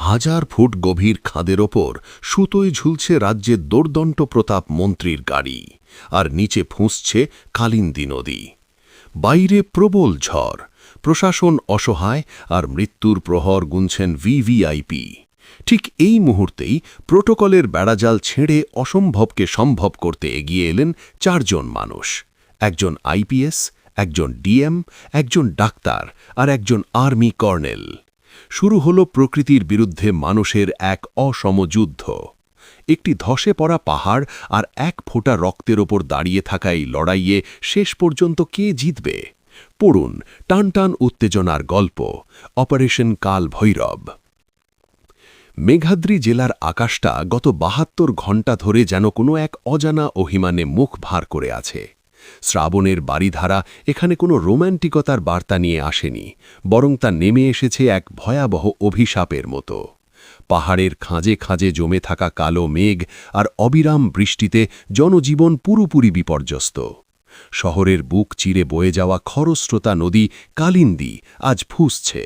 1000 foot গভীর খাদের ওপর সুতোয় ঝুলছে রাজ্যের দোর্দণ্ড প্রতাপ মন্ত্রীর গাড়ি, আর নিচে ফুঁসছে কালিন্দী নদী। বাইরে প্রবল ঝড়, প্রশাসন অসহায়, আর মৃত্যুর প্রহর গুনছেন ভিভিআইপি। ঠিক এই মুহূর্তেই প্রোটোকলের বেড়াজাল ছেড়ে অসম্ভবকে সম্ভব করতে এগিয়ে এলেন 4 জন মানুষ। একজন আইপিএস, একজন ডিএম, একজন ডাক্তার আর একজন আর্মি কর্নেল। শুরু হল প্রকৃতির বিরুদ্ধে মানুষের এক অসম যুদ্ধ। একটি ধসে পড়া পাহাড় আর এক ফোঁটা রক্তের ওপর দাঁড়িয়ে থাকা এই লড়াইয়ে শেষ পর্যন্ত কে জিতবে? পড়ুন টানটান উত্তেজনার গল্প, অপারেশন কাল ভৈরব। মেঘাদ্রি জেলার আকাশটা গত 72 ঘণ্টা ধরে যেন কোনো এক অজানা অভিমানে মুখ ভার করে আছে। শ্রাবণের বারিধারা এখানে কোনো রোম্যান্টিকতার বার্তা নিয়ে আসেনি, বরং তা নেমে এসেছে এক ভয়াবহ অভিশাপের মতো। পাহাড়ের খাঁজে খাঁজে জমে থাকা কালো মেঘ আর অবিরাম বৃষ্টিতে জনজীবন পুরোপুরি বিপর্যস্ত। শহরের বুক চিরে বয়ে যাওয়া খরস্রোতা নদী কালিন্দী আজ ফুঁসছে।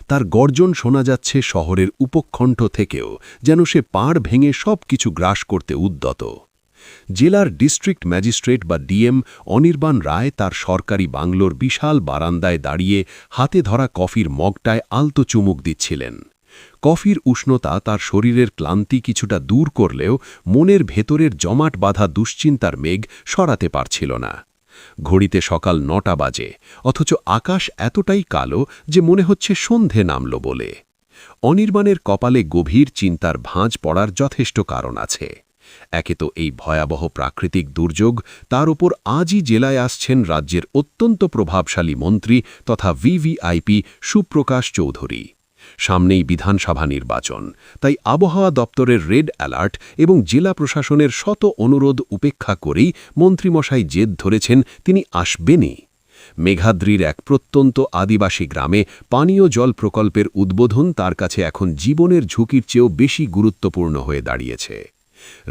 তার গর্জন শোনা যাচ্ছে শহরের উপকণ্ঠ থেকেও, যেন সে পাড় ভেঙে সব কিছু গ্রাস করতে উদ্যত। জেলার ডিস্ট্রিক্ট ম্যাজিস্ট্রেট বা ডিএম অনির্বাণ রায় তার সরকারি বাংলোর বিশাল বারান্দায় দাঁড়িয়ে হাতে ধরা কফির মগটায় আলতো চুমুক দিচ্ছিলেন। কফির উষ্ণতা তার শরীরের ক্লান্তি কিছুটা দূর করলেও মনের ভেতরের জমাট বাঁধা দুশ্চিন্তার মেঘ সরাতে পারছিল না। ঘড়িতে সকাল 9টা বাজে, অথচ আকাশ এতটাই কালো যে মনে হচ্ছে সন্ধে নামল বলে। অনির্বাণের কপালে গভীর চিন্তার ভাঁজ পড়ার যথেষ্ট কারণ আছে। একে তো এই ভয়াবহ প্রাকৃতিক দুর্যোগ, তার উপর আজই জেলায় আসছেন রাজ্যের অত্যন্ত প্রভাবশালী মন্ত্রী তথা ভিভিআইপি সুপ্রকাশ চৌধুরী। সামনেই বিধানসভা নির্বাচন, তাই আবহাওয়া দপ্তরের রেড অ্যালার্ট এবং জেলা প্রশাসনের শত অনুরোধ উপেক্ষা করেই মন্ত্রীমশাই জেদ ধরেছেন তিনি আসবেনই। মেঘাদ্রির এক প্রত্যন্ত আদিবাসী গ্রামে পানীয় জল প্রকল্পের উদ্বোধন তার কাছে এখন জীবনের ঝুঁকির চেয়েও বেশি গুরুত্বপূর্ণ হয়ে দাঁড়িয়েছে।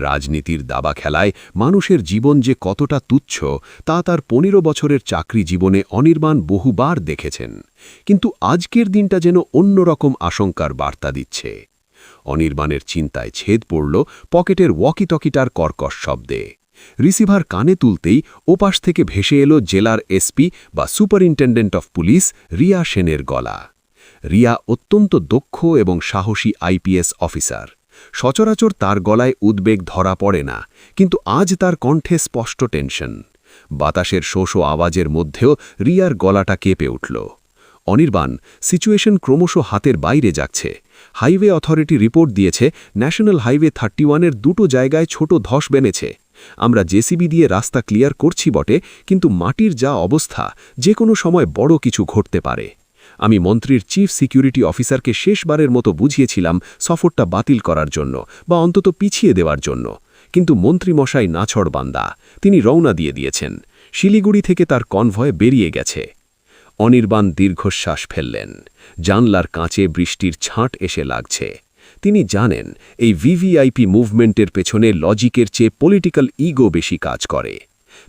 রাজনীতির দাবা খেলায় মানুষের জীবন যে কতটা তুচ্ছ তা তার 15 বছরের চাকরি জীবনে অনির্বাণ বহুবার দেখেছেন, কিন্তু আজকের দিনটা যেন অন্যরকম আশঙ্কার বার্তা দিচ্ছে। অনির্বাণের চিন্তায় ছেদ পড়ল পকেটের ওয়াকিটকিটার কর্কশ শব্দে। রিসিভার কানে তুলতেই ওপাশ থেকে ভেসে এলো জেলার এসপি বা সুপারিনটেন্ডেন্ট অফ পুলিশ রিয়া সেনের গলা। রিয়া অত্যন্ত দক্ষ এবং সাহসী আইপিএস অফিসার। সচরাচর তার গলায় উদ্বেগ ধরা পড়ে না, কিন্তু আজ তার কণ্ঠে স্পষ্ট টেনশন। বাতাসের শোষো আওয়াজের মধ্যেও রিয়ার গলাটা কেঁপে উঠল। অনির্বাণ, সিচুয়েশন ক্রমশ হাতের বাইরে যাচ্ছে। হাইওয়ে অথরিটি রিপোর্ট দিয়েছে ন্যাশনাল হাইওয়ে 31-এর 2টো জায়গায় ছোট ধস বেনেছে। আমরা জেসিবি দিয়ে রাস্তা ক্লিয়ার করছি বটে, কিন্তু মাটির যা অবস্থা, যে কোনো সময় বড় কিছু ঘটতে পারে। আমি মন্ত্রীর চিফ সিকিউরিটি অফিসারকে শেষবারের মতো বুঝিয়েছিলাম সফরটা বাতিল করার জন্য বা অন্তত পিছিয়ে দেওয়ার জন্য, কিন্তু মন্ত্রীমশাই নাছড় বান্দা, তিনি রওনা দিয়ে দিয়েছেন। শিলিগুড়ি থেকে তার কনভয় বেরিয়ে গেছে। অনির্বাণ দীর্ঘশ্বাস ফেললেন। জানলার কাঁচে বৃষ্টির ছাঁট এসে লাগছে। তিনি জানেন এই ভিভিআইপি মুভমেন্টের পেছনে লজিকের চেয়ে পলিটিক্যাল ইগো বেশি কাজ করে।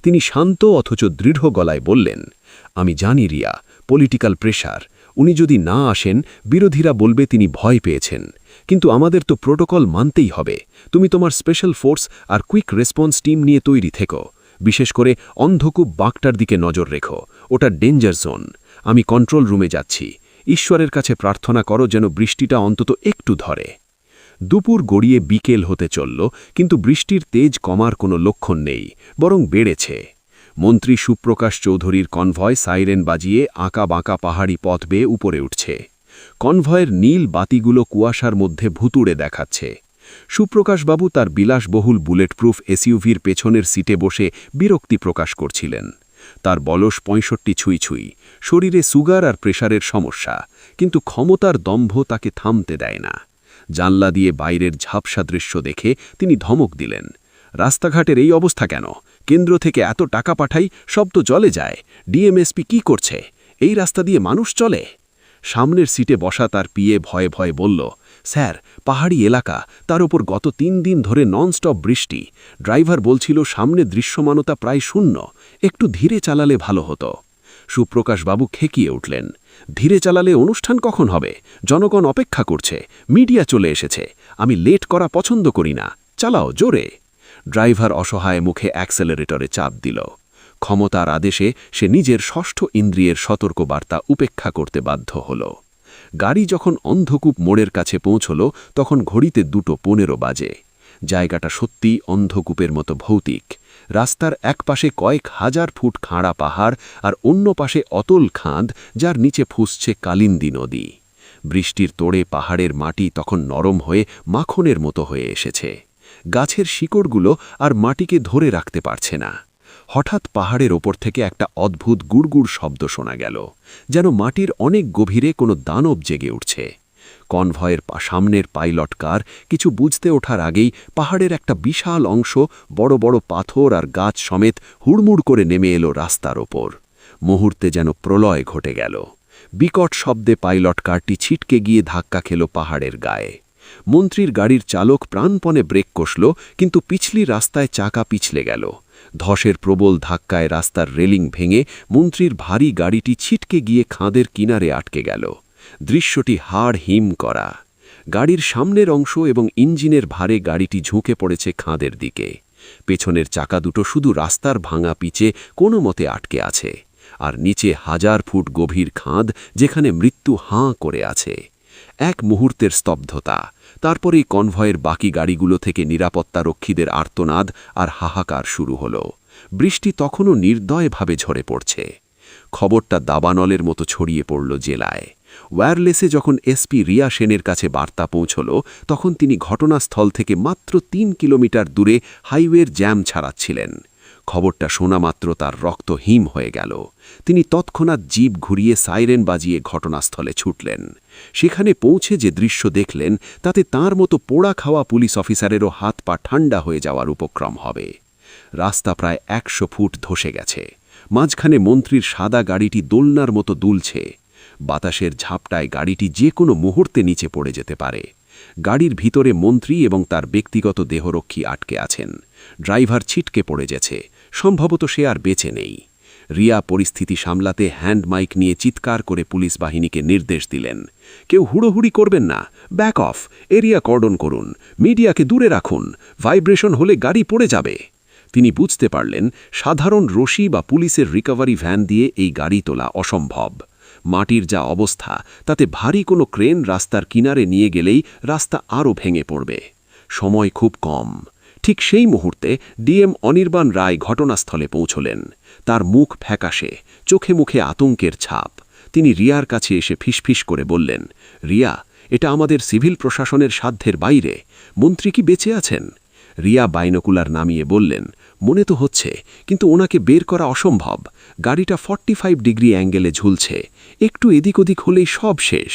তিনি শান্ত অথচ দৃঢ় গলায় বললেন, আমি জানি রিয়া, পলিটিক্যাল প্রেশার, উনি যদি না আসেন বিরোধীরা বলবে তিনি ভয় পেয়েছেন, কিন্তু আমাদের তো প্রোটোকল মানতেই হবে। তুমি তোমার স্পেশাল ফোর্স আর কুইক রেসপন্স টিম নিয়ে তৈরি থেকো। বিশেষ করে অন্ধকূপ বাঁকটার দিকে নজর রেখো, ওটা ডেঞ্জার জোন। আমি কন্ট্রোল রুমে যাচ্ছি। ঈশ্বরের কাছে প্রার্থনা করো যেন বৃষ্টিটা অন্তত একটু ধরে। দুপুর গড়িয়ে বিকেল হতে চলল, কিন্তু বৃষ্টির তেজ কমার কোনো লক্ষণ নেই, বরং বেড়েছে। মন্ত্রী সুপ্রকাশ চৌধুরীর কনভয় সাইরেন বাজিয়ে আঁকা বাঁকা পাহাড়ি পথ বেয়ে উপরে উঠছে। কনভয়ের নীল বাতিগুলো কুয়াশার মধ্যে ভুতুড়ে দেখাচ্ছে। সুপ্রকাশবাবু তার বিলাসবহুল বুলেটপ্রুফ এসইউভির পেছনের সিটে বসে বিরক্তি প্রকাশ করছিলেন। তার বয়স 65 ছুঁই ছুঁই, শরীরে সুগার আর প্রেশারের সমস্যা, কিন্তু ক্ষমতার দম্ভ তাকে থামতে দেয় না। জানলা দিয়ে বাইরের ঝাপসা দৃশ্য দেখে তিনি ধমক দিলেন, রাস্তাঘাটের এই অবস্থা কেন? কেন্দ্র থেকে এত টাকা পাঠাই, সব তো জলে যায়। ডিএমএসপি কি করছে? এই রাস্তা দিয়ে মানুষ চলে? সামনের সিটে বসা তার পিএ ভয়ে ভয়ে বলল, স্যার, পাহাড়ি এলাকা, তার ওপর গত 3 দিন ধরে ননস্টপ বৃষ্টি। ড্রাইভার বলছিল সামনে দৃশ্যমানতা প্রায় শূন্য, একটু ধীরে চালালে ভালো হতো। সুপ্রকাশবাবু খেকিয়ে উঠলেন। ধীরে চালালে অনুষ্ঠান কখন হবে? জনগণ অপেক্ষা করছে, মিডিয়া চলে এসেছে, আমি লেট করা পছন্দ করি না, চালাও জোরে। ড্রাইভার অসহায় মুখে অ্যাক্সেলারেটরে চাপ দিল। ক্ষমতার আদেশে সে নিজের ষষ্ঠ ইন্দ্রিয়ের সতর্কবার্তা উপেক্ষা করতে বাধ্য হল। গাড়ি যখন অন্ধকূপ মোড়ের কাছে পৌঁছল তখন ঘড়িতে 2:15 বাজে। জায়গাটা সত্যি অন্ধকূপের মতো ভৌতিক। রাস্তার এক পাশে কয়েক হাজার ফুট খাঁড়া পাহাড় আর অন্য পাশে অতল খাঁদ, যার নিচে ফুঁসছে কালিন্দী নদী। বৃষ্টির তোড়ে পাহাড়ের মাটি তখন নরম হয়ে মাখনের মতো হয়ে এসেছে। গাছের শিকড়গুলো আর মাটিকে ধরে রাখতে পারছে না। হঠাৎ পাহাড়ের ওপর থেকে একটা অদ্ভুত গুড়গুড় শব্দ শোনা গেল, যেন মাটির অনেক গভীরে কোনো দানব জেগে উঠছে। কনভয়ের সামনের পাইলট কার কিছু বুঝতে ওঠার আগেই পাহাড়ের একটা বিশাল অংশ বড় বড় পাথর আর গাছ সমেত হুড়মুড় করে নেমে এলো রাস্তার ওপর। মুহূর্তে যেন প্রলয় ঘটে গেল। বিকট শব্দে পাইলট কারটি ছিটকে গিয়ে ধাক্কা খেল পাহাড়ের গায়ে। মন্ত্রীর গাড়ির চালক প্রাণপণে ব্রেক কষল, কিন্তু পিছলি রাস্তায় চাকা পিছলে গেল। ধসের প্রবল ধাক্কায় রাস্তার রেলিং ভেঙে মন্ত্রীর ভারী গাড়িটি ছিটকে গিয়ে খাঁদের কিনারে আটকে গেল। দৃশ্যটি হাড় হিম করা। গাড়ির সামনের অংশ এবং ইঞ্জিনের ভারে গাড়িটি ঝুঁকে পড়েছে খাঁদের দিকে। পেছনের চাকা দুটো শুধু রাস্তার ভাঙা পিচে কোনো মতে আটকে আছে, আর নিচে 1000 ফুট গভীর খাঁদ, যেখানে মৃত্যু হাঁ করে আছে। এক মুহূর্তের স্তব্ধতা, তারপরেই কনভয়ের বাকি গাড়িগুলো থেকে নিরাপত্তারক্ষীদের আর্তনাদ আর হাহাকার শুরু হল। বৃষ্টি তখনও নির্দয়ভাবে ঝরে পড়ছে। খবরটা দাবানলের মতো ছড়িয়ে পড়ল জেলায়। ওয়্যারলেসে যখন এসপি রিয়া সেনের কাছে বার্তা পৌঁছল, তখন তিনি ঘটনাস্থল থেকে মাত্র 3 কিলোমিটার দূরে হাইওয়ের জ্যাম ছাড়াচ্ছিলেন। খবরটা শোনা মাত্র তার রক্ত হিম হয়ে গেল। তিনি তৎক্ষণাৎ জিপ ঘুরিয়ে সাইরেন বাজিয়ে ঘটনাস্থলে ছুটলেন। সেখানে পৌঁছে যে দৃশ্য দেখলেন, তাতে তাঁর মতো পোড়া খাওয়া পুলিশ অফিসারেরও হাত পা ঠান্ডা হয়ে যাওয়ার উপক্রম হবে। রাস্তা প্রায় 100 ফুট ধসে গেছে। মাঝখানে মন্ত্রীর সাদা গাড়িটি দোলনার মতো দুলছে। বাতাসের ঝাপটায় গাড়িটি যে কোনো মুহূর্তে নিচে পড়ে যেতে পারে। গাড়ির ভিতরে মন্ত্রী এবং তার ব্যক্তিগত দেহরক্ষী আটকে আছেন। ড্রাইভার ছিটকে পড়ে গেছে, সম্ভবত সে আর বেঁচে নেই। রিয়া পরিস্থিতি সামলাতে হ্যান্ড মাইক নিয়ে চিৎকার করে পুলিশ বাহিনীকে নির্দেশ দিলেন, কেউ হুড়োহুড়ি করবেন না, ব্যাক অফ, এরিয়া কর্ডন করুন, মিডিয়াকে দূরে রাখুন, ভাইব্রেশন হলে গাড়ি পড়ে যাবে। তিনি বুঝতে পারলেন সাধারণ রশি বা পুলিশের রিকভারি ভ্যান দিয়ে এই গাড়ি তোলা অসম্ভব। মাটির যা অবস্থা, তাতে ভারী কোনো ক্রেন রাস্তার কিনারে নিয়ে গেলেই রাস্তা আরও ভেঙে পড়বে। সময় খুব কম। ঠিক সেই মুহূর্তে ডিএম অনির্বাণ রায় ঘটনাস্থলে পৌঁছলেন। তার মুখ ফ্যাকাশে, চোখে মুখে আতঙ্কের ছাপ। তিনি রিয়ার কাছে এসে ফিসফিস করে বললেন, রিয়া, এটা আমাদের সিভিল প্রশাসনের সাধ্যের বাইরে। মন্ত্রী কি বেঁচে আছেন? রিয়া বাইনোকুলার নামিয়ে বললেন, মনে তো হচ্ছে, কিন্তু ওনাকে বের করা অসম্ভব। গাড়িটা 45 ডিগ্রি অ্যাঙ্গেলে ঝুলছে, একটু এদিক ওদিক হলেই সব শেষ।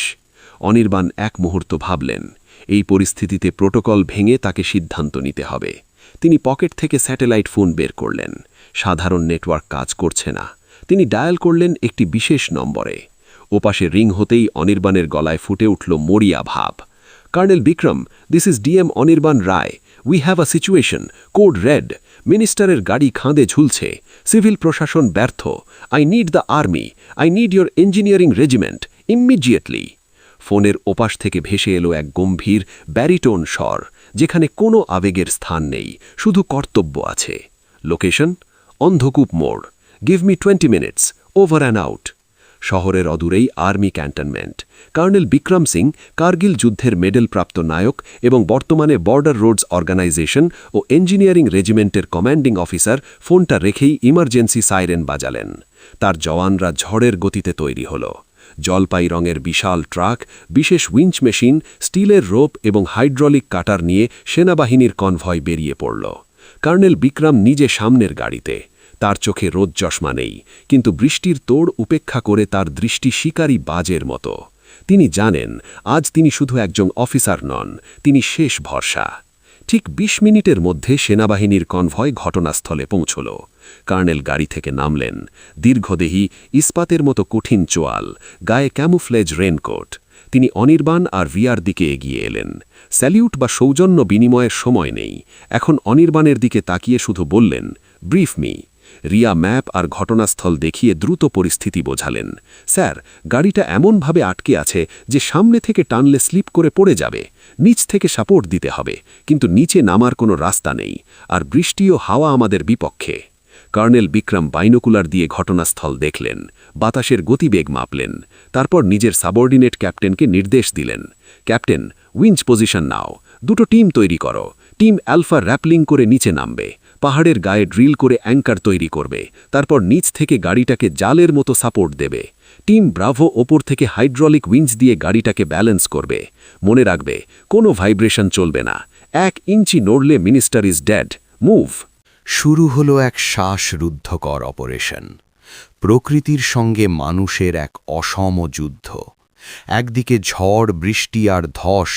অনির্বাণ এক মুহূর্ত ভাবলেন, এই পরিস্থিতিতে প্রোটোকল ভেঙে তাকে সিদ্ধান্ত নিতে হবে। তিনি পকেট থেকে স্যাটেলাইট ফোন বের করলেন। সাধারণ নেটওয়ার্ক কাজ করছে না। তিনি ডায়াল করলেন একটি বিশেষ নম্বরে। ওপাশে রিং হতেই অনির্বাণের গলায় ফুটে উঠল মরিয়া ভাব। Colonel Bikram, this is DM Anirban Roy. We have a situation, code red. মিনিস্টারের গাড়ি খাঁদে ঝুলছে। সিভিল প্রশাসন ব্যর্থ। I need the army, I need your engineering regiment, immediately. ফোনের ওপাশ থেকে ভেসে এলো এক গম্ভীর ব্যারিটোন স্বর, যেখানে কোনো আবেগের স্থান নেই, শুধু কর্তব্য আছে। লোকেশন? অন্ধকূপ মোড়। Give me 20 minutes, over and out. শহরের অদূরেই army cantonment. Colonel Bikram Singh, Kargil যুদ্ধের মেডেলপ্রাপ্ত নায়ক এবং বর্তমানে বর্ডার রোডস অর্গানাইজেশন ও ইঞ্জিনিয়ারিং রেজিমেন্টের কমান্ডিং অফিসার, ফোনটা রেখেই ইমার্জেন্সি সাইরেন বাজালেন। তার জওয়ানরা ঝড়ের গতিতে তৈরি হল। জলপাই রঙের বিশাল ট্রাক, বিশেষ উইঞ্চ মেশিন, স্টিলের রোপ এবং হাইড্রোলিক কাটার নিয়ে সেনাবাহিনীর কনভয় বেরিয়ে পড়ল। কর্নেল বিক্রম নিজে সামনের গাড়িতে। তার চোখে রোদ চশমা নেই, কিন্তু বৃষ্টির তোড় উপেক্ষা করে তার দৃষ্টি শিকারী বাজের মতো। তিনি জানেন, আজ তিনি শুধু একজন অফিসার নন, তিনি শেষ ভরসা। ঠিক 20 মিনিটের মধ্যে সেনাবাহিনীর কনভয় ঘটনাস্থলে পৌঁছল। কর্নেল গাড়ি থেকে নামলেন। দীর্ঘদেহী, ইস্পাতের মতো কঠিন চোয়াল, গায়ে ক্যামুফ্লেজ রেনকোট। তিনি অনির্বাণ আর রিয়ার দিকে এগিয়ে এলেন। স্যালিউট বা সৌজন্য বিনিময়ের সময় নেই। এখন অনির্বাণের দিকে তাকিয়ে শুধু বললেন, ব্রিফ মি। রিয়া ম্যাপ আর ঘটনাস্থল দেখিয়ে দ্রুত পরিস্থিতি বোঝালেন। স্যার, গাড়িটা এমনভাবে আটকে আছে যে সামনে থেকে টানলে স্লিপ করে পড়ে যাবে। নিচ থেকে সাপোর্ট দিতে হবে, কিন্তু নিচে নামার কোনো রাস্তা নেই, আর বৃষ্টি ও হাওয়া আমাদের বিপক্ষে। কর্নেল বিক্রম বাইনোকুলার দিয়ে ঘটনাস্থল দেখলেন, বাতাসের গতিবেগ মাপলেন, তারপর নিজের সাবঅর্ডিনেট ক্যাপ্টেনকে নির্দেশ দিলেন। ক্যাপ্টেন, উইঞ্চ পজিশন নাও, দুটো টিম তৈরি করো। টিম অ্যালফা র্যাপলিং করে নিচে নামবে, পাহাড়ের গায়ে ড্রিল করে অ্যাঙ্কার তৈরি করবে, তারপর নিচ থেকে গাড়িটাকে জালের মতো সাপোর্ট দেবে। টিম ব্রাভো ওপর থেকে হাইড্রোলিক উইঞ্চ দিয়ে গাড়িটাকে ব্যালেন্স করবে। মনে রাখবে, কোনো ভাইব্রেশন চলবে না। 1 ইঞ্চি নড়লে মিনিস্টার ইজ ডেড। মুভ। শুরু হলো এক শ্বাসরুদ্ধকর অপারেশন। প্রকৃতির সঙ্গে মানুষের এক অসম যুদ্ধ। একদিকে ঝড়, বৃষ্টি আর ধস,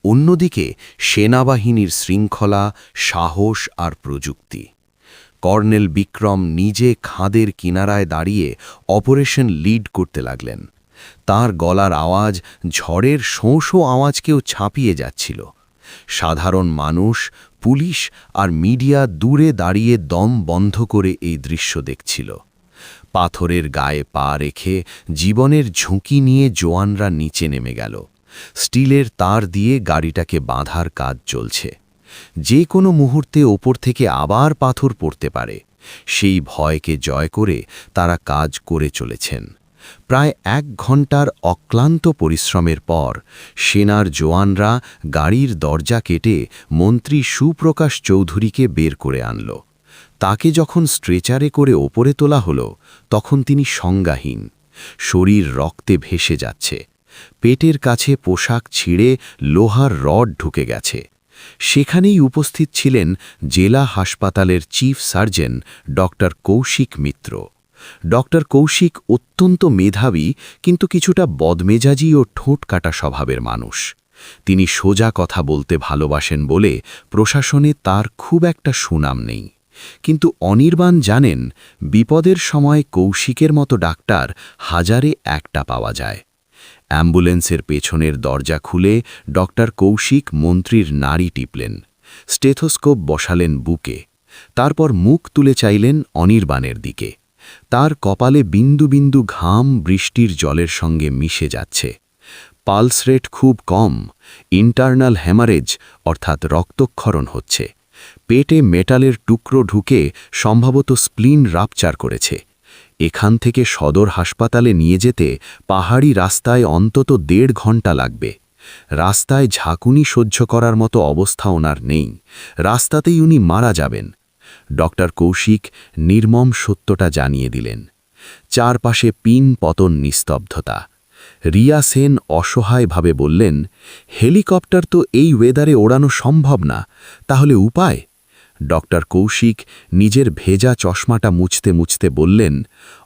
অন্যদিকে সেনাবাহিনীর শৃঙ্খলা, সাহস আর প্রযুক্তি। কর্নেল বিক্রম নিজে খাদের কিনারায় দাঁড়িয়ে অপারেশন লিড করতে লাগলেন। তার গলার আওয়াজ ঝড়ের শোঁ শোঁ আওয়াজকেও ছাপিয়ে যাচ্ছিল। সাধারণ মানুষ, পুলিশ আর মিডিয়া দূরে দাঁড়িয়ে দম বন্ধ করে এই দৃশ্য দেখছিল। পাথরের গায়ে পা রেখে জীবনের ঝুঁকি নিয়ে জওয়ানরা নিচে নেমে গেল। স্টিলের তার দিয়ে গাড়িটাকে বাঁধার কাজ চলছে। যে কোনো মুহূর্তে ওপর থেকে আবার পাথর পড়তে পারে, সেই ভয়কে জয় করে তারা কাজ করে চলেছেন। প্রায় 1 ঘণ্টার অক্লান্ত পরিশ্রমের পর সেনার জওয়ানরা গাড়ির দরজা কেটে মন্ত্রী সুপ্রকাশ চৌধুরীকে বের করে আনল। তাকে যখন স্ট্রেচারে করে ওপরে তোলা হলো, তখন তিনি সংজ্ঞাহীন, শরীর রক্তে ভেসে যাচ্ছে। পেটের কাছে পোশাক ছিঁড়ে লোহার রড ঢুকে গেছে। সেখানেই উপস্থিত ছিলেন জেলা হাসপাতালের চিফ সার্জন ডক্টর কৌশিক মিত্র। ডক্টর কৌশিক অত্যন্ত মেধাবী, কিন্তু কিছুটা বদমেজাজি ও ঠোঁট কাটা স্বভাবের মানুষ। তিনি সোজা কথা বলতে ভালোবাসেন বলে প্রশাসনে তার খুব একটা সুনাম নেই। কিন্তু অনির্বাণ জানেন, বিপদের সময় কৌশিকের মতো ডাক্তার হাজারে একটা পাওয়া যায়। অ্যাম্বুলেন্সের পেছনের দরজা খুলে ডক্টর কৌশিক মন্ত্রীর নাড়ি টিপলেন, স্টেথোস্কোপ বসালেন বুকে, তারপর মুখ তুলে চাইলেন অনির্বাণের দিকে। তার কপালে বিন্দু বিন্দু ঘাম বৃষ্টির জলের সঙ্গে মিশে যাচ্ছে। পালস রেট খুব কম, ইন্টারনাল হ্যামারেজ অর্থাৎ রক্তক্ষরণ হচ্ছে। পেটে মেটালের টুকরো ঢুকে সম্ভবত স্প্লিন রাপচার করেছে। এখান থেকে সদর হাসপাতালে নিয়ে যেতে পাহাড়ি রাস্তায় অন্তত 1.5 ঘণ্টা লাগবে। রাস্তায় ঝাঁকুনি সহ্য করার মতো অবস্থা ওনার নেই, রাস্তাতেই উনি মারা যাবেন। ডক্টর কৌশিক নির্মম সত্যটা জানিয়ে দিলেন। চারপাশে পিন পতন নিস্তব্ধতা। রিয়া সেন অসহায়ভাবে বললেন, হেলিকপ্টার তো এই ওয়েদারে ওড়ানো সম্ভব না, তাহলে উপায়? ডক্টর কৌশিক নিজের ভেজা চশমাটা মুছতে মুছতে বললেন,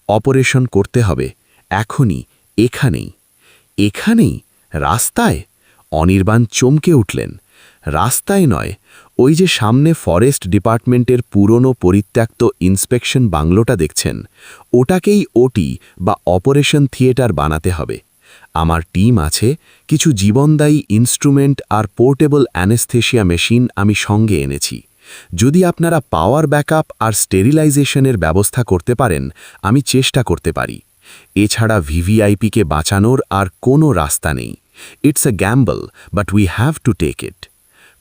অপারেশন করতে হবে, এখনই, এখানেই। এখানেই? রাস্তায়? অনির্বাণ চমকে উঠলেন। রাস্তায় নয়, ওই যে সামনে ফরেস্ট ডিপার্টমেন্টের পুরনো পরিত্যক্ত ইন্সপেকশন বাংলোটা দেখছেন, ওটাকেই ওটি বা অপারেশন থিয়েটার বানাতে হবে। আমার টিম আছে, কিছু জীবনদায়ী instrument are portable anaesthesia machine আমি সঙ্গে এনেছি। যদি আপনারা পাওয়ার ব্যাকআপ আর স্টেরিলাইজেশনের ব্যবস্থা করতে পারেন, আমি চেষ্টা করতে পারি। এছাড়া ভিভিআইপিকে বাঁচানোর আর কোনো রাস্তা নেই। It's a gamble, but we have to take it.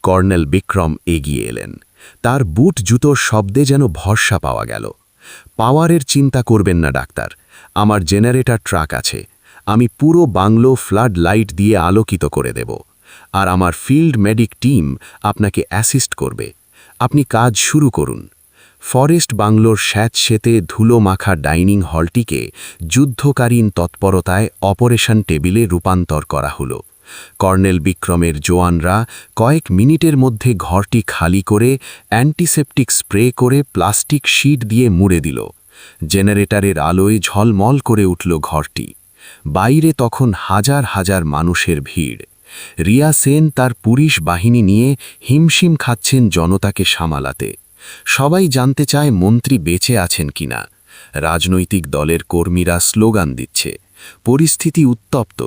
Colonel Vikram এগিয়ে এলেন। তার বুট জুতোর শব্দে যেন ভরসা পাওয়া গেল। পাওয়ারের চিন্তা করবেন না ডাক্তার, আমার জেনারেটর ট্রাক আছে। আমি পুরো বাংলো ফ্লাড লাইট দিয়ে আলোকিত করে দেব, আর আমার ফিল্ড মেডিক টিম আপনাকে অ্যাসিস্ট করবে। আপনি কাজ শুরু করুন। ফরেস্ট বাংলোর স্যাঁতসেঁতে ধুলো মাখা ডাইনিং হলটিকে যুদ্ধকালীন তৎপরতায় অপারেশন টেবিলে রূপান্তর করা হলো। কর্নেল বিক্রমের জওয়ানরা কয়েক মিনিটের মধ্যে ঘরটি খালি করে অ্যান্টিসেপটিক স্প্রে করে প্লাস্টিক শীট দিয়ে মুড়ে দিল। জেনারেটরের আলোয় ঝলমল করে উঠল ঘরটি। বাইরে তখন হাজার হাজার মানুষের ভিড়। রিয়া সেন তার পুলিশ বাহিনী নিয়ে হিমশিম খাচ্ছেন জনতাকে সামালাতে। সবাই জানতে চায় মন্ত্রী বেঁচে আছেন কিনা। রাজনৈতিক দলের কর্মীরা স্লোগান দিচ্ছে। পরিস্থিতি উত্তপ্ত।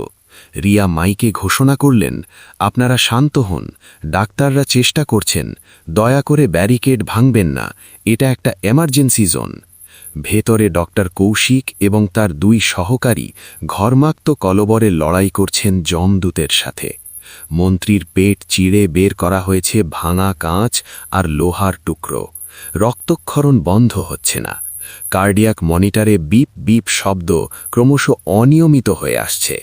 রিয়া মাইকে ঘোষণা করলেন, আপনারা শান্ত হন, ডাক্তাররা চেষ্টা করছেন, দয়া করে ব্যারিকেড ভাঙবেন না, এটা একটা এমার্জেন্সি জোন। ভেতরে ডক্টর কৌশিক এবং তার 2 সহকারী ঘর্মাক্ত কলবরে লড়াই করছেন যমদূতের সাথে। মন্ত্রীর পেট চিড়ে বের করা হয়েছে ভাঙা কাঁচ আর লোহার টুকরো। রক্তক্ষরণ বন্ধ হচ্ছে না। কার্ডিয়াক মনিটরে বিপ বিপ শব্দ ক্রমশ অনিয়মিত হয়ে আসছে।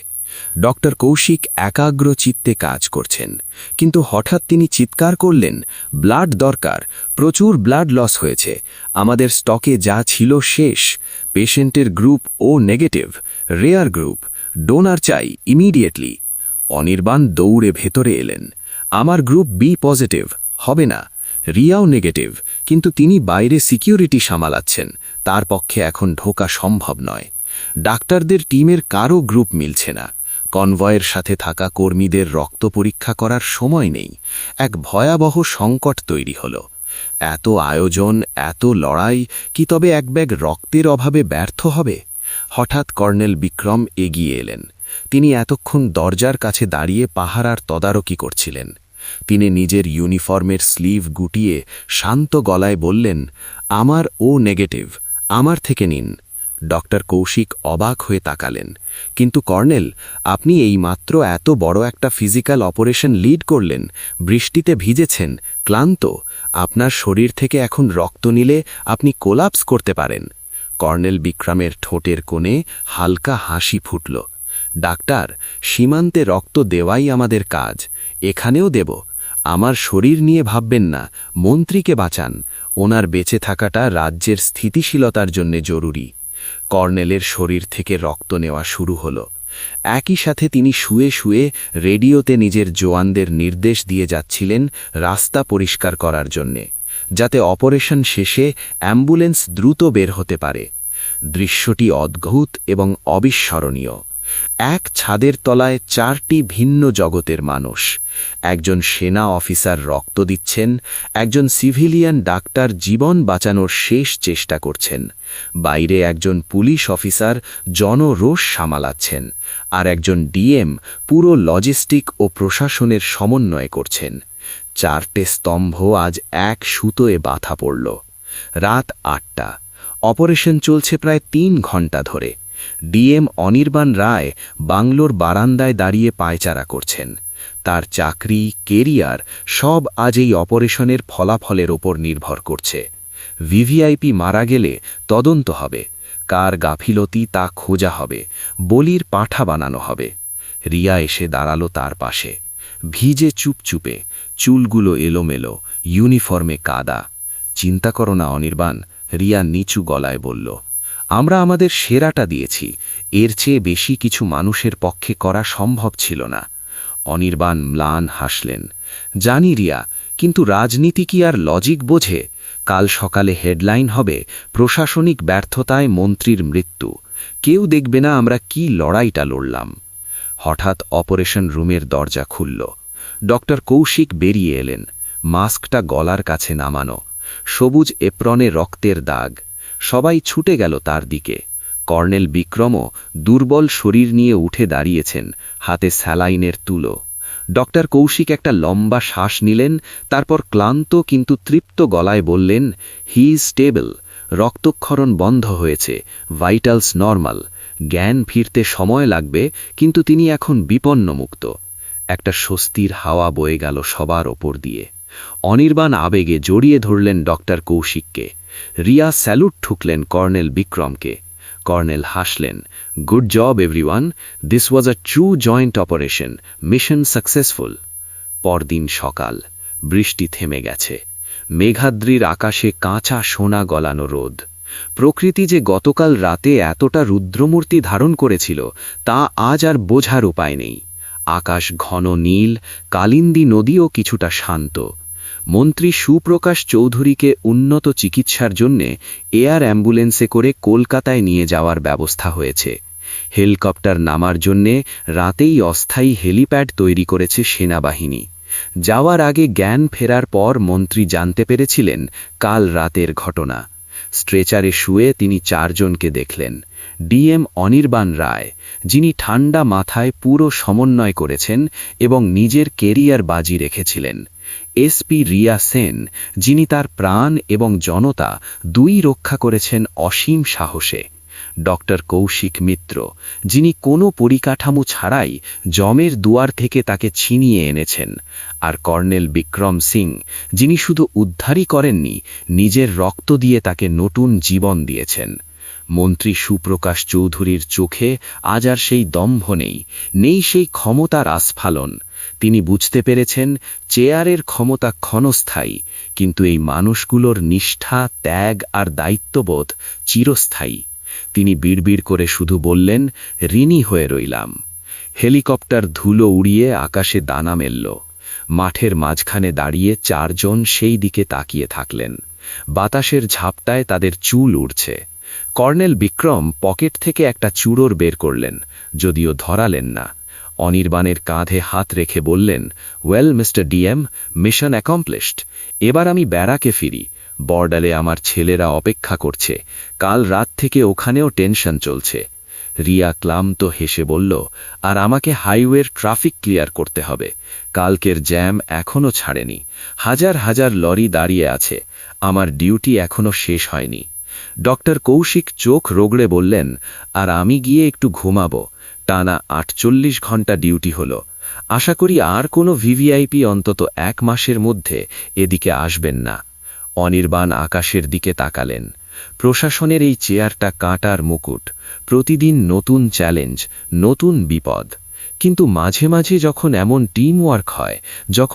ডক্টর কৌশিক একাগ্র চিত্তে কাজ করছেন, কিন্তু হঠাৎ তিনি চিৎকার করলেন, ব্লাড দরকার, প্রচুর ব্লাড লস হয়েছে, আমাদের স্টকে যা ছিল শেষ, পেশেন্টের গ্রুপ ও নেগেটিভ, রেয়ার গ্রুপ, ডোনার চাই ইমিডিয়েটলি। অনির্বাণ দৌড়ে ভেতরে এলেন। আমার গ্রুপ বি পজিটিভ, হবে না। রিয়াও নেগেটিভ, কিন্তু তিনি বাইরে সিকিউরিটি সামলাচ্ছেন, তার পক্ষে এখন ঢোকা সম্ভব নয়। ডাক্তারদের টিমের কারও গ্রুপ মিলছে না। কনভয়ের সাথে থাকা কর্মীদের রক্ত পরীক্ষা করার সময় নেই। এক ভয়াবহ সংকট তৈরি হল। এত আয়োজন, এত লড়াই, কি তবে এক ব্যাগ রক্তের অভাবে ব্যর্থ হবে? হঠাৎ কর্নেল বিক্রম এগিয়ে এলেন। তিনি এতক্ষণ দরজার কাছে দাঁড়িয়ে পাহারার তদারকি করছিলেন। তিনি নিজের ইউনিফর্মের স্লিভ গুটিয়ে শান্ত গলায় বললেন, আমার ও নেগেটিভ, আমার থেকে নিন। ডক্টর কৌশিক অবাক হয়ে তাকালেন। কিন্তু কর্নেল, আপনি এইমাত্র এত বড় একটা ফিজিক্যাল অপারেশন লিড করলেন, বৃষ্টিতে ভিজেছেন, ক্লান্ত, আপনার শরীর থেকে এখন রক্ত নিলে আপনি কোলাপস করতে পারেন। কর্নেল বিক্রমের ঠোঁটের কোণে হালকা হাসি ফুটল। ডাক্তার, সীমান্তে রক্ত দেওয়াই আমাদের কাজ, এখানেও দেব। আমার শরীর নিয়ে ভাববেন না, মন্ত্রীকে বাঁচান, ওনার বেঁচে থাকাটা রাজ্যের স্থিতিশীলতার জন্য জরুরি। কর্নেলের শরীর থেকে রক্ত নেওয়া শুরু হল। একই সাথে তিনি শুয়ে শুয়ে রেডিওতে নিজের জওয়ানদের নির্দেশ দিয়ে যাচ্ছিলেন রাস্তা পরিষ্কার করার জন্যে, যাতে অপারেশন শেষে অ্যাম্বুলেন্স দ্রুত বের হতে পারে। দৃশ্যটি অদ্ভুত এবং অবিস্মরণীয়। এক ছাদের তলায় 4টি ভিন্ন জগতের মানুষ। একজন সেনা অফিসার রক্ত দিচ্ছেন, একজন সিভিলিয়ান ডাক্তার জীবন বাঁচানোর শেষ চেষ্টা করছেন, বাইরে একজন পুলিশ অফিসার জনরোষ সামালাচ্ছেন, আর একজন ডিএম পুরো লজিস্টিক ও প্রশাসনের সমন্বয় করছেন। 4টে স্তম্ভ আজ এক সুতোয় বাঁধা পড়ল। রাত 8টা। অপারেশন চলছে প্রায় 3 ঘণ্টা ধরে। ডিএম অনির্বাণ রায় বাংলোর বারান্দায় দাঁড়িয়ে পায়চারা করছেন। তার চাকরি, কেরিয়ার সব আজ এই অপারেশনের ফলাফলের ওপর নির্ভর করছে। ভিভিআইপি মারা গেলে তদন্ত হবে, কার গাফিলতি তা খোঁজা হবে, বলির পাঁঠা বানানো হবে। রিয়া এসে দাঁড়ালো তার পাশে, ভিজে চুপচুপে, চুলগুলো এলোমেলো, ইউনিফর্মে কাদা। চিন্তা করো না অনির্বাণ, রিয়া নিচু গলায় বলল, আমরা আমাদের সেরাটা দিয়েছি, এর চেয়ে বেশি কিছু মানুষের পক্ষে করা সম্ভব ছিল না। অনির্বাণ ম্লান হাসলেন। জানি রিয়া, কিন্তু রাজনীতি কি আর লজিক বোঝে? কাল সকালে হেডলাইন হবে, প্রশাসনিক ব্যর্থতায় মন্ত্রীর মৃত্যু। কেউ দেখবে না আমরা কি লড়াইটা লড়লাম। হঠাৎ অপারেশন রুমের দরজা খুলল। ডক্টর কৌশিক বেরিয়ে এলেন, মাস্কটা গলার কাছে নামানো, সবুজ এপ্রনে রক্তের দাগ। সবাই ছুটে গেল তার দিকে। কর্নেল বিক্রমও দুর্বল শরীর নিয়ে উঠে দাঁড়িয়েছেন, হাতে স্যালাইনের তুলো। ডক্টর কৌশিক একটা লম্বা শ্বাস নিলেন, তারপর ক্লান্ত কিন্তু তৃপ্ত গলায় বললেন, হি ইজ স্টেবল, রক্তক্ষরণ বন্ধ হয়েছে, ভাইটালস নরমাল, জ্ঞান ফিরতে সময় লাগবে, কিন্তু তিনি এখন বিপন্নমুক্ত। একটা স্বস্তির হাওয়া বয়ে গেল সবার ওপর দিয়ে। অনির্বাণ আবেগে জড়িয়ে ধরলেন ডক্টর কৌশিককে। রিয়া স্যালুট ঠুকলেন কর্নেল বিক্রমকে। কর্নেল হাসলেন, good job everyone, this was a true joint operation, mission successful. পরদিন সকাল, বৃষ্টি থেমে গেছে। মেঘাদ্রির আকাশে কাঁচা সোনা গলানো রোদ। প্রকৃতি যে গতকাল রাতে এতটা রুদ্রমূর্তি ধারণ করেছিল তা আজ আর বোঝার উপায় নেই। আকাশ ঘন নীল, কালিন্দী নদীও কিছুটা শান্ত। মন্ত্রী সুপ্রকাশ চৌধুরীকে উন্নত চিকিৎসার জন্যে এয়ার অ্যাম্বুলেন্সে করে কলকাতায় নিয়ে যাওয়ার ব্যবস্থা হয়েছে। হেলিকপ্টার নামার জন্যে রাতেই অস্থায়ী হেলিপ্যাড তৈরি করেছে সেনাবাহিনী। যাওয়ার আগে জ্ঞান ফেরার পর মন্ত্রী জানতে পেরেছিলেন কাল রাতের ঘটনা। স্ট্রেচারে শুয়ে তিনি 4 জনকে দেখলেন। ডিএম অনির্বাণ রায়, যিনি ঠান্ডা মাথায় পুরো সমন্বয় করেছেন এবং নিজের কেরিয়ার বাজি রেখেছিলেন। এসপি রিয়া সেন, যিনি তার প্রাণ এবং জনতা দুই রক্ষা করেছেন অসীম সাহসে। ডক্টর কৌশিক মিত্র, যিনি কোনো পরিকাঠামো ছাড়াই জমের দুয়ার থেকে তাকে ছিনিয়ে এনেছেন। আর কর্নেল বিক্রম সিং, যিনি শুধু উদ্ধারই করেননি, নিজের রক্ত দিয়ে তাকে নতুন জীবন দিয়েছেন। মন্ত্রী সুপ্রকাশ চৌধুরীর চোখে আজ আর সেই দম্ভ নেই সেই ক্ষমতার আস্ফালন। তিনি বুঝতে পেরেছেন চেয়ারের ক্ষমতা ক্ষণস্থায়ী, কিন্তু এই মানুষগুলোর নিষ্ঠা, ত্যাগ আর দায়িত্ববোধ চিরস্থায়ী। তিনি বিড়বিড় করে শুধু বললেন, ঋণী হয়ে রইলাম। হেলিকপ্টার ধুলো উড়িয়ে আকাশে দানা মেলল। মাঠের মাঝখানে দাঁড়িয়ে 4 জন সেই দিকে তাকিয়ে থাকলেন। বাতাসের ঝাপটায় তাদের চুল উড়ছে। কর্নেল বিক্রম পকেট থেকে একটা চূড়োর বের করলেন, যদিও ধরালেন না। অনির্বাণের কাঁধে হাত রেখে বললেন, well mister DM, mission accomplished. এবার আমি ব্যারাকে ফিরি। বর্ডারে আমার ছেলেরা অপেক্ষা করছে। কাল রাত থেকে ওখানেও টেনশন চলছে। রিয়া ক্লান্ত হেসে বলল, আর আমাকে হাইওয়ের ট্রাফিক ক্লিয়ার করতে হবে। কালকের জ্যাম এখনো ছাড়েনি। হাজার হাজার লরি দাঁড়িয়ে আছে। আমার ডিউটি এখনো শেষ হয়নি। ডক্টর কৌশিক চোখ রগড়ে বললেন, আর আমি গিয়ে একটু ঘুমাবো। টানা 48 ঘন্টা ডিউটি হলো। আশা করি আর কোনো ভিভিআইপি অন্তত 1 মাসের মধ্যে এদিকে আসবেন না। অনির্বাণ আকাশের দিকে তাকালেন। প্রশাসনের এই চেয়ারটা কাঁটার মুকুট। প্রতিদিন নতুন চ্যালেঞ্জ, নতুন বিপদ। কিন্তু মাঝে মাঝে যখন এমন টিম ওয়ার্ক হয়, যখন